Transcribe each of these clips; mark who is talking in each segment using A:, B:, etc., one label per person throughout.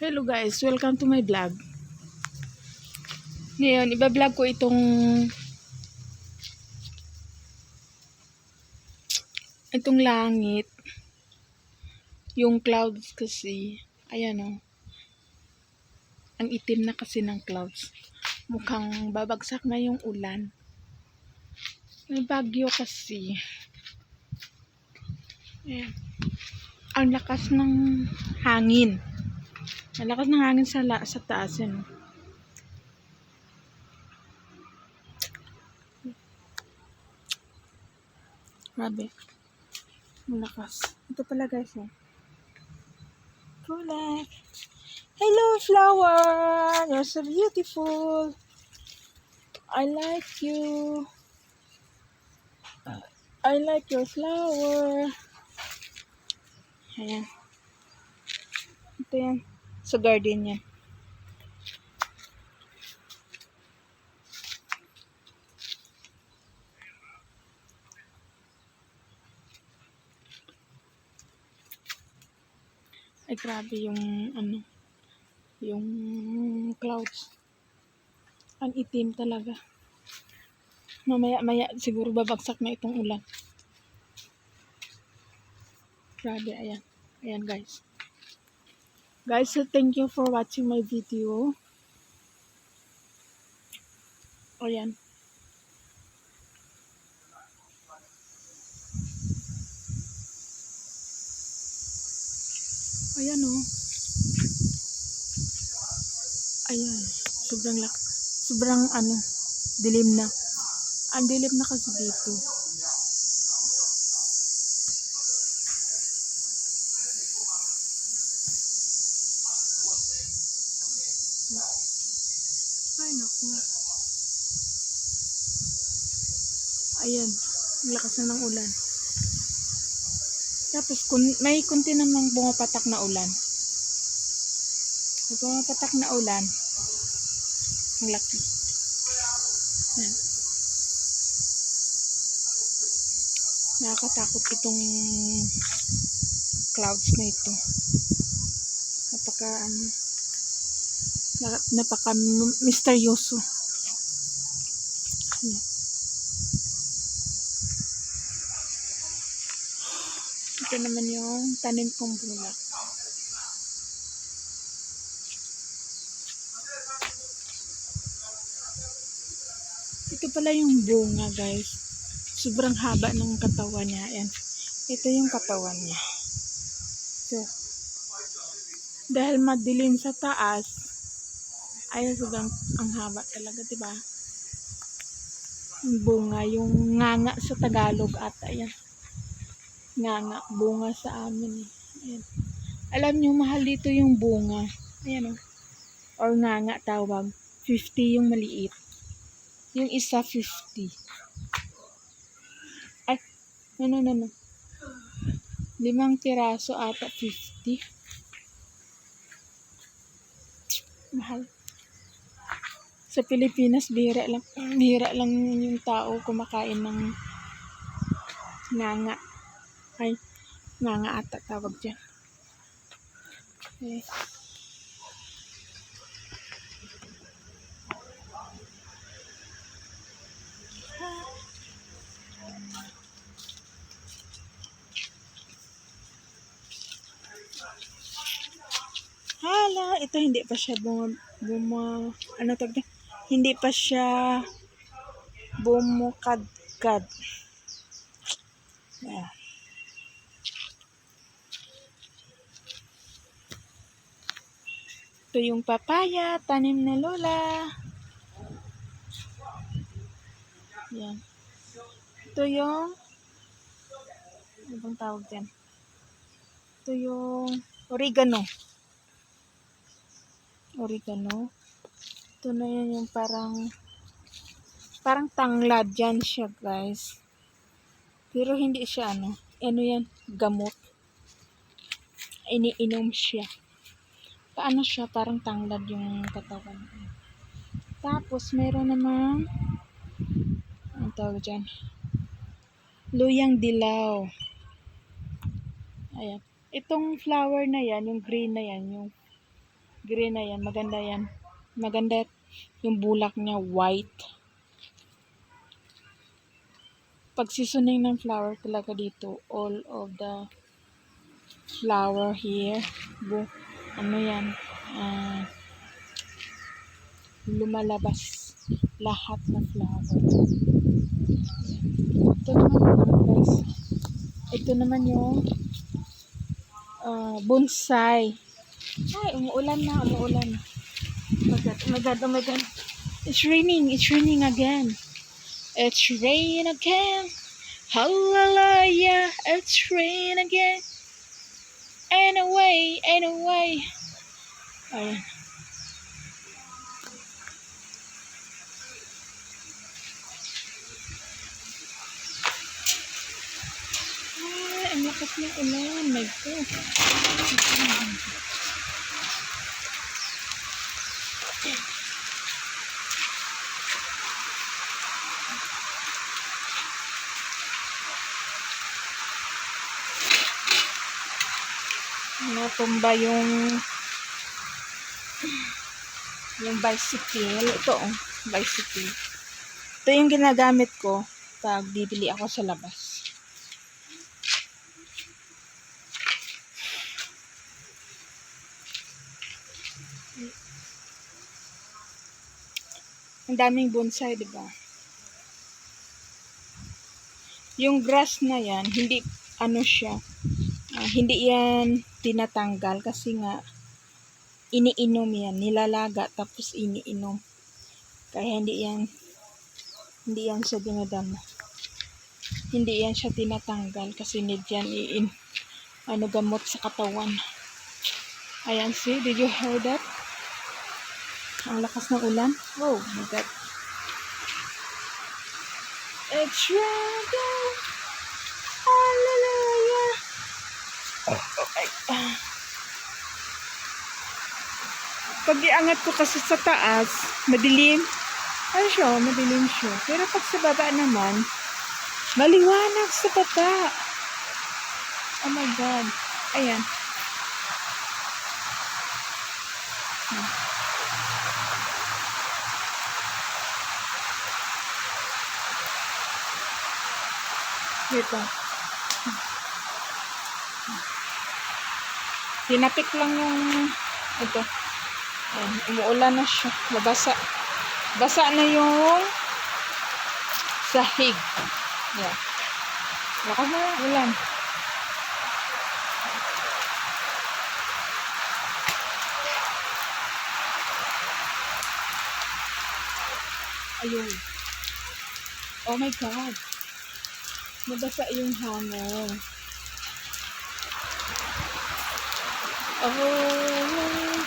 A: Hello guys, welcome to my vlog. Ngayon, iba-vlog ko itong langit. Yung clouds kasi, ayan o. Ang itim na kasi ng clouds. Mukhang babagsak na yung ulan. May bagyo kasi. Ayan. Ang lakas ng hangin. Ang lakas ng hangin sa taas yan. Grabe. Malakas. Ito pala guys eh. Kulay. Hello flower! You're so beautiful. I like you. I like your flower. Ayan. Ito yan. Sa garden yan. Ay grabe yung yung clouds. Ang itim talaga. Mamaya siguro babagsak na itong ulan. Grabe, ayan. Ayan guys. Guys, so thank you for watching my video. Ayan. Ayan o. Ayan. Sobrang dilim na. Ang dilim na kasi dito. Ay naku. Ayan. Ang lakas na ng ulan. Tapos may kunti namang bumapatak na ulan. May bumapatak na ulan. Ang laki. Ayan. Nakakatakot itong clouds na ito. Napaka misteryoso. Ayan. Ito naman yung tanim kong bulak. Ito pala yung bunga guys. Sobrang haba ng katawan niya. Ayan. Ito yung katawan niya. So, dahil madilim sa taas, ay sobrang ang haba talaga, diba? Yung bunga, yung nganga sa Tagalog ata. Ayan. Nganga, bunga sa amin. Ayan. Alam nyo, mahal dito yung bunga. Ayan o. Or nganga tawag. 50 yung maliit. Yung isa 50. Ay, no. 5 piraso ata 50. Mahal. Sa Pilipinas, bihira lang yung tao kumakain ng nganga. Ay, nganga ata tawag dyan. Okay. Hala, ito hindi pa siya hindi pa siya bumukadkad. Yeah. Ito yung papaya, tanim na lola. Yan. Ito yung ano bang tawag dyan? Ito yung oregano. Ito na yan yung parang tanglad yan siya guys. Pero hindi siya ano yan, gamot. Iniinom siya. Paano siya, parang tanglad yung katawan. Tapos meron namang ang tawag dyan, luyang dilaw. Ayan. Itong flower na yan, yung green na yan, yung Green na yan. Maganda yan. Maganda yung bulak niya. White. Pag seasoning ng flower talaga dito, all of the flower here, ano yan, lumalabas lahat ng flower. Ito naman guys, ito naman yung bonsai. Ay, umuulan na. Oh my god. It's raining again. It's rain again. Hallelujah, it's rain again. Anyway. Ayan. Ay, ang lakas ng ulan. My God. Natumba yung bicycle. Ito, bicycle. Ito yung ginagamit ko pag bibili ako sa labas. Ang daming bonsai, di ba? Yung grass na yan, hindi hindi yan tinatanggal kasi nga iniinom yan, nilalaga tapos iniinom. Kaya hindi yan siya dinadama. Hindi yan siya tinatanggal kasi need yan gamot sa katawan. Ayan, see, did you hear that? Ang lakas ng ulan. Oh my God. It's raining. Hallelujah. Okay. Pag iangat ko kasi sa taas, madilim. Madilim siya. Pero pag sa baba naman, maliwanag sa baba. Oh my God. Ayan. Dito. Tinapik lang yung ito. Ayan, umuulan na siya. Basa na yung sahig. Ayan. Lakas na yung ulan. Ayun. Oh my God. Nabasa yung hangin. Oh,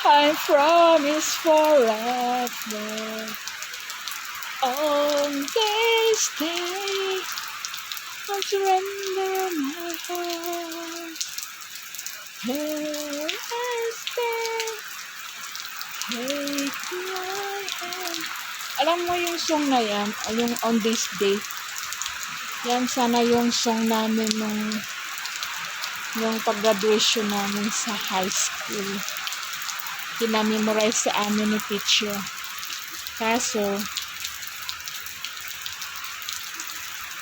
A: I promise forever. On this day, I'll surrender my heart. Here I stand, take my hand. Alam mo yung song na yan, yung On This Day, yan sana yung song namin nung pag-graduation namin sa high school. Pinamemorize sa amin ni teacher. Kaso,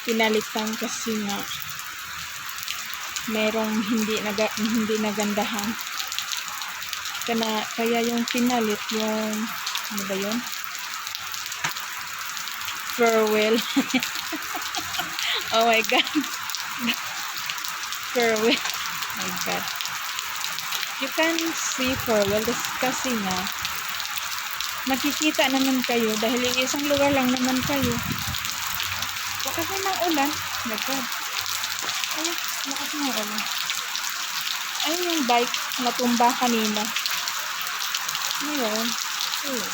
A: pinalitan kasi nga merong hindi nagandahan. Kaya yung pinalit yung ano ba yun? Farewell. Oh my God. Farewell. Oh my God. You can see farewell kasi nga nakikita naman kayo dahil isang lugar lang naman kayo. Lakas na ng ulan. Oh my God. Ayun, lakas na ng ulan. Ayun yung bike natumba kanina. Ngayon, ayun.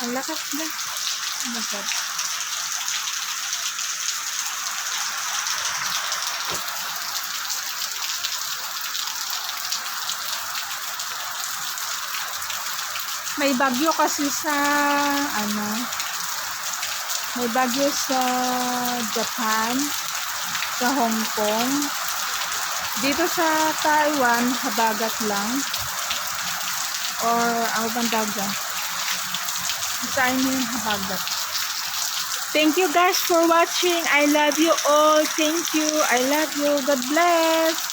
A: Ang lakas na. Oh my God. May bagyo kasi sa may bagyo sa Japan, sa Hong Kong. Dito sa Taiwan, habagat lang. Or ano bang tawag dyan? Sa inyo yung habagat. Thank you guys for watching. I love you all. Thank you. I love you. God bless.